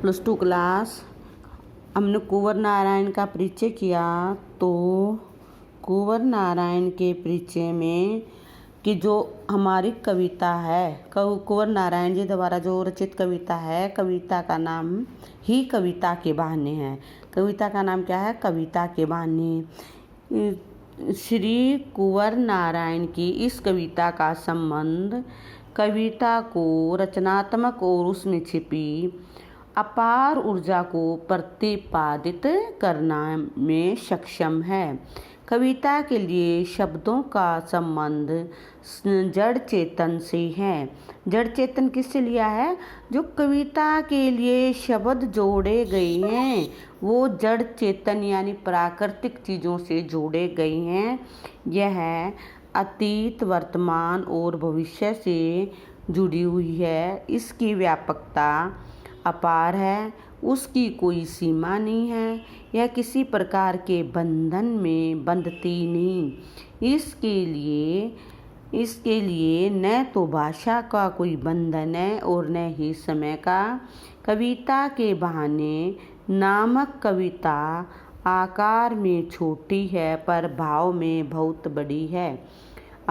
+2 class हमने कुंवर नारायण का परिचय किया। तो कुंवर नारायण के परिचय में कि जो हमारी कविता है, कुंवर नारायण जी द्वारा जो रचित कविता है, कविता का नाम ही कविता के बहाने है। कविता का नाम क्या है? कविता के बहाने। श्री कुंवर नारायण की इस कविता का संबंध कविता को रचनात्मक और उसमें छिपी अपार ऊर्जा को प्रतिपादित करना में सक्षम है। कविता के लिए शब्दों का संबंध जड़ चेतन से है। जड़ चेतन किससे लिया है? जो कविता के लिए शब्द जोड़े गए हैं वो जड़ चेतन यानी प्राकृतिक चीज़ों से जोड़े गए हैं। यह अतीत, वर्तमान और भविष्य से जुड़ी हुई है। इसकी व्यापकता अपार है, उसकी कोई सीमा नहीं है। यह किसी प्रकार के बंधन में बंधती नहीं। इसके लिए न तो भाषा का कोई बंधन है और न ही समय का। कविता के बहाने नामक कविता आकार में छोटी है पर भाव में बहुत बड़ी है।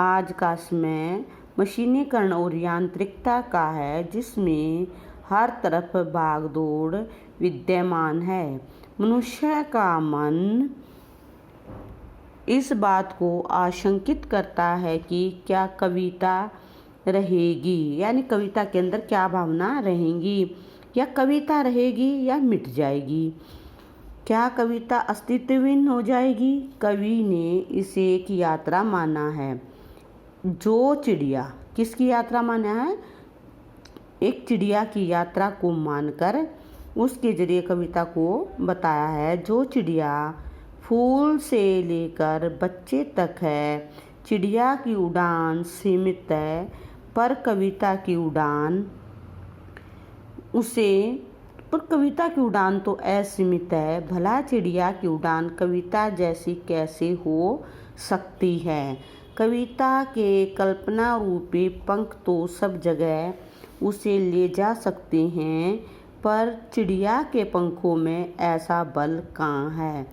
आज का समय मशीनीकरण और यांत्रिकता का है, जिसमें हर तरफ भागदौड़ विद्यमान है। मनुष्य का मन इस बात को आशंकित करता है कि क्या कविता रहेगी, यानी कविता के अंदर क्या भावना रहेंगी, या कविता रहेगी या मिट जाएगी, क्या कविता अस्तित्वहीन हो जाएगी। कवि ने इसे एक यात्रा माना है। जो चिड़िया किसकी यात्रा माना है? एक चिड़िया की यात्रा को मानकर उसके जरिए कविता को बताया है। जो चिड़िया फूल से लेकर बच्चे तक है, चिड़िया की उड़ान सीमित है पर कविता की उड़ान तो असीमित है। भला चिड़िया की उड़ान कविता जैसी कैसे हो सकती है? कविता के कल्पना रूपी पंख तो सब जगह उसे ले जा सकते हैं, पर चिड़िया के पंखों में ऐसा बल कहाँ है?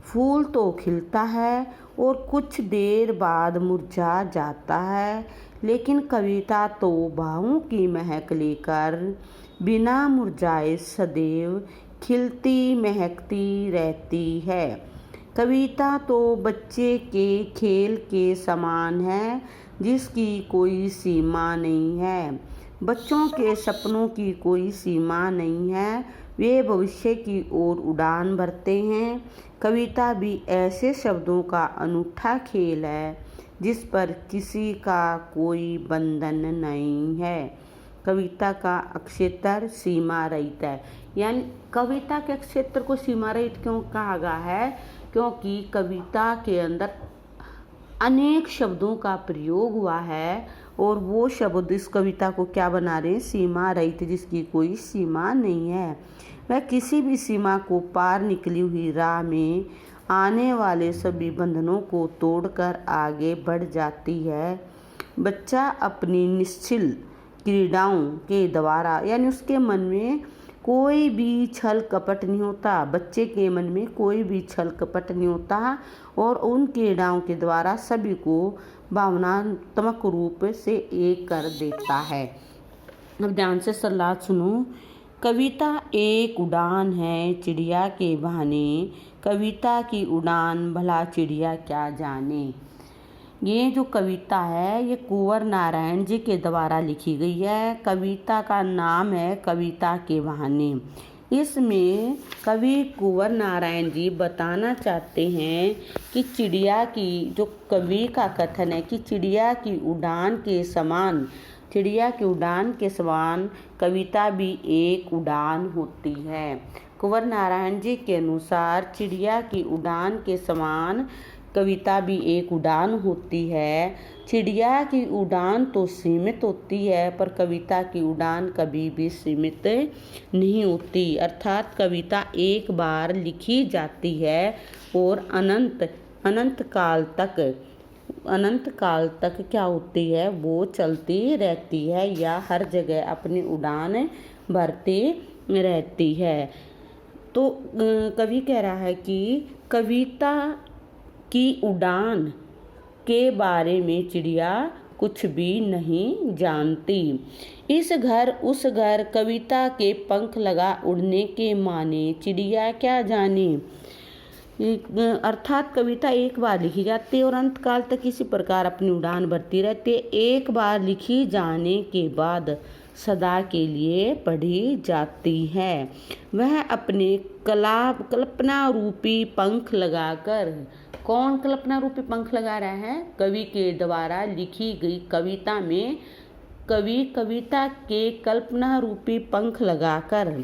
फूल तो खिलता है और कुछ देर बाद मुरझा जाता है, लेकिन कविता तो भावों की महक लेकर बिना मुरझाए सदैव खिलती महकती रहती है। कविता तो बच्चे के खेल के समान है, जिसकी कोई सीमा नहीं है। बच्चों के सपनों की कोई सीमा नहीं है, वे भविष्य की ओर उड़ान भरते हैं। कविता भी ऐसे शब्दों का अनूठा खेल है जिस पर किसी का कोई बंधन नहीं है। कविता का अक्षेत्र सीमा रहित है, यानी कविता के क्षेत्र को सीमा रहित क्यों कहा गया है? क्योंकि कविता के अंदर अनेक शब्दों का प्रयोग हुआ है और वो शब्द इस कविता को क्या बना रहे हैं? सीमा रहित, जिसकी कोई सीमा नहीं है। वह किसी भी सीमा को पार निकली हुई राह में आने वाले सभी बंधनों को तोड़कर आगे बढ़ जाती है। बच्चा अपनी निश्चल क्रीड़ाओं के द्वारा, यानी उसके मन में कोई भी छल कपट नहीं होता, बच्चे के मन में कोई भी छल कपट नहीं होता और उन क्रीड़ाओं के द्वारा सभी को भावनात्मक रूप से एक कर देता है। अब ध्यान से सलाह सुनो। कविता एक उड़ान है चिड़िया के बहाने, कविता की उड़ान भला चिड़िया क्या जाने। ये जो कविता है ये कुंवर नारायण जी के द्वारा लिखी गई है। कविता का नाम है कविता के बहाने। इसमें कवि कुंवर नारायण जी बताना चाहते हैं कि चिड़िया की, जो कवि का कथन है कि चिड़िया की उड़ान के समान कविता भी एक उड़ान होती है। कुंवर नारायण जी के अनुसार चिड़िया की उड़ान के समान कविता भी एक उड़ान होती है। चिड़िया की उड़ान तो सीमित होती है पर कविता की उड़ान कभी भी सीमित नहीं होती। अर्थात कविता एक बार लिखी जाती है और अनंत काल तक क्या होती है? वो चलती रहती है या हर जगह अपनी उड़ान भरती रहती है। तो कवि कह रहा है कि कविता की उड़ान के बारे में चिड़िया कुछ भी नहीं जानती। इस घर उस घर कविता के पंख लगा उड़ने के माने चिड़िया क्या जाने। अर्थात कविता एक बार लिखी जाती है और अंतकाल तक इसी प्रकार अपनी उड़ान भरती रहती है। एक बार लिखी जाने के बाद सदा के लिए पढ़ी जाती है। वह अपने कल्पना रूपी पंख लगाकर, कौन कल्पना रूपी पंख लगा रहा है? कवि के द्वारा लिखी गई कविता में कवि कविता के कल्पना रूपी पंख लगाकर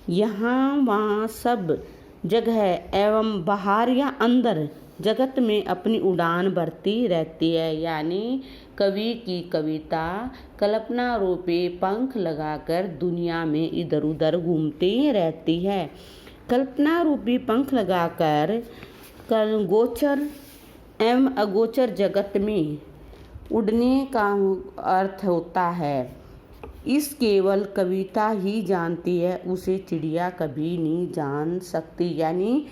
यहाँ वहाँ सब जगह एवं बाहर या अंदर जगत में अपनी उड़ान भरती रहती है। यानी कवि की कविता कल्पना रूपी पंख लगाकर दुनिया में इधर उधर घूमती रहती है। कल्पना रूपी पंख लगाकर गोचर एवं अगोचर जगत में उड़ने का अर्थ होता है। इस केवल कविता ही जानती है, उसे चिड़िया कभी नहीं जान सकती। यानी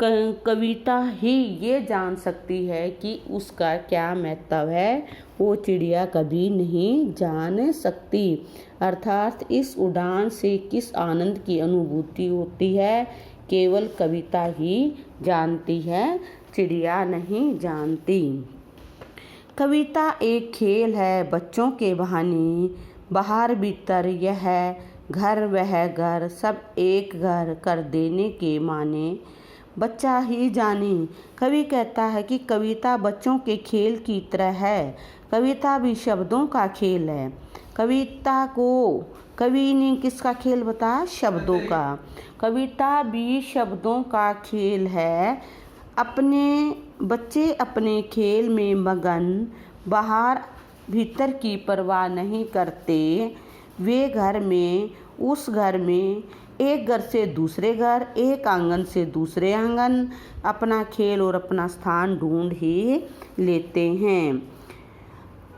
कविता ही ये जान सकती है कि उसका क्या महत्व है, वो चिड़िया कभी नहीं जान सकती। अर्थात इस उड़ान से किस आनंद की अनुभूति होती है, केवल कविता ही जानती है, चिड़िया नहीं जानती। कविता एक खेल है बच्चों के बहाने, बाहर भीतर यह घर वह घर, सब एक घर कर देने के माने बच्चा ही जाने। कवि कहता है कि कविता बच्चों के खेल की तरह है। कविता भी शब्दों का खेल है। कविता को कवि ने किसका खेल बताया? शब्दों का। कविता भी शब्दों का खेल है। बच्चे अपने खेल में मगन, बाहर भीतर की परवाह नहीं करते। वे घर में, उस घर में, एक घर से दूसरे घर, एक आंगन से दूसरे आंगन अपना खेल और अपना स्थान ढूंढ ही लेते हैं।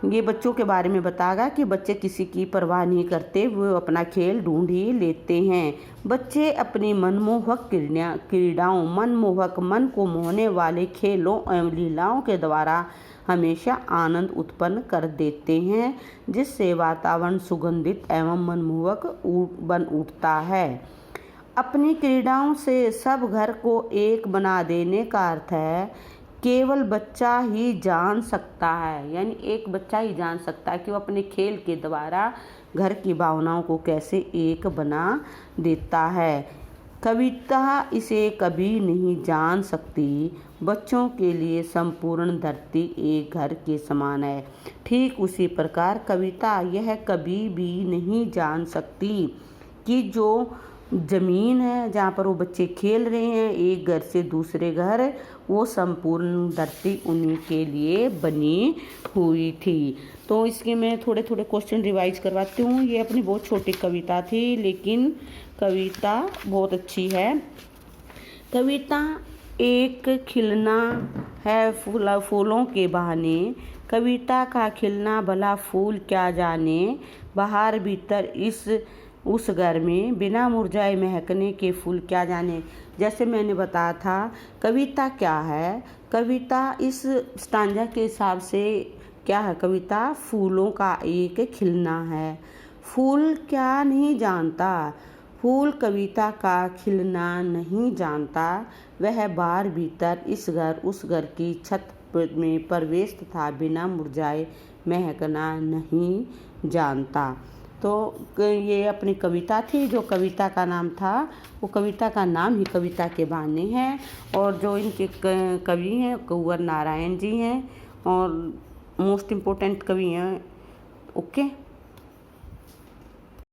ये बच्चों के बारे में बताएगा कि बच्चे किसी की परवाह नहीं करते, वो अपना खेल ढूंढ ही लेते हैं। बच्चे अपनी मनमोहक क्रीड़ाओं, मनमोहक मन को मोहने वाले खेलों एवं लीलाओं के द्वारा हमेशा आनंद उत्पन्न कर देते हैं, जिससे वातावरण सुगंधित एवं मनमोहक बन उठता है। अपनी क्रीड़ाओं से सब घर को एक बना देने का अर्थ है केवल बच्चा ही जान सकता है। यानी एक बच्चा ही जान सकता है कि वो अपने खेल के द्वारा घर की भावनाओं को कैसे एक बना देता है। कविता इसे कभी नहीं जान सकती। बच्चों के लिए संपूर्ण धरती एक घर के समान है। ठीक उसी प्रकार कविता यह कभी भी नहीं जान सकती कि जो ज़मीन है जहाँ पर वो बच्चे खेल रहे हैं एक घर से दूसरे घर, वो संपूर्ण धरती उन्हीं के लिए बनी हुई थी। तो इसके मैं थोड़े थोड़े क्वेश्चन रिवाइज करवाती हूँ। ये अपनी बहुत छोटी कविता थी, लेकिन कविता बहुत अच्छी है। कविता एक खिलना है फूलों के बहाने। कविता का खिलना भला फूल क्या जाने। बाहर भीतर उस घर में बिना मुरझाए महकने के फूल क्या जाने। जैसे मैंने बताया था, कविता क्या है? कविता इस स्टांजा के हिसाब से क्या है? कविता फूलों का एक खिलना है। फूल क्या नहीं जानता? फूल कविता का खिलना नहीं जानता। वह बाहर भीतर इस घर उस घर की छत में प्रवेश तथा बिना मुरझाए महकना नहीं जानता। तो ये अपनी कविता थी, जो कविता का नाम था वो कविता का नाम ही कविता के बहाने है। और जो इनके कवि हैं कुंवर नारायण जी हैं और मोस्ट इम्पोर्टेंट कवि हैं। ओके।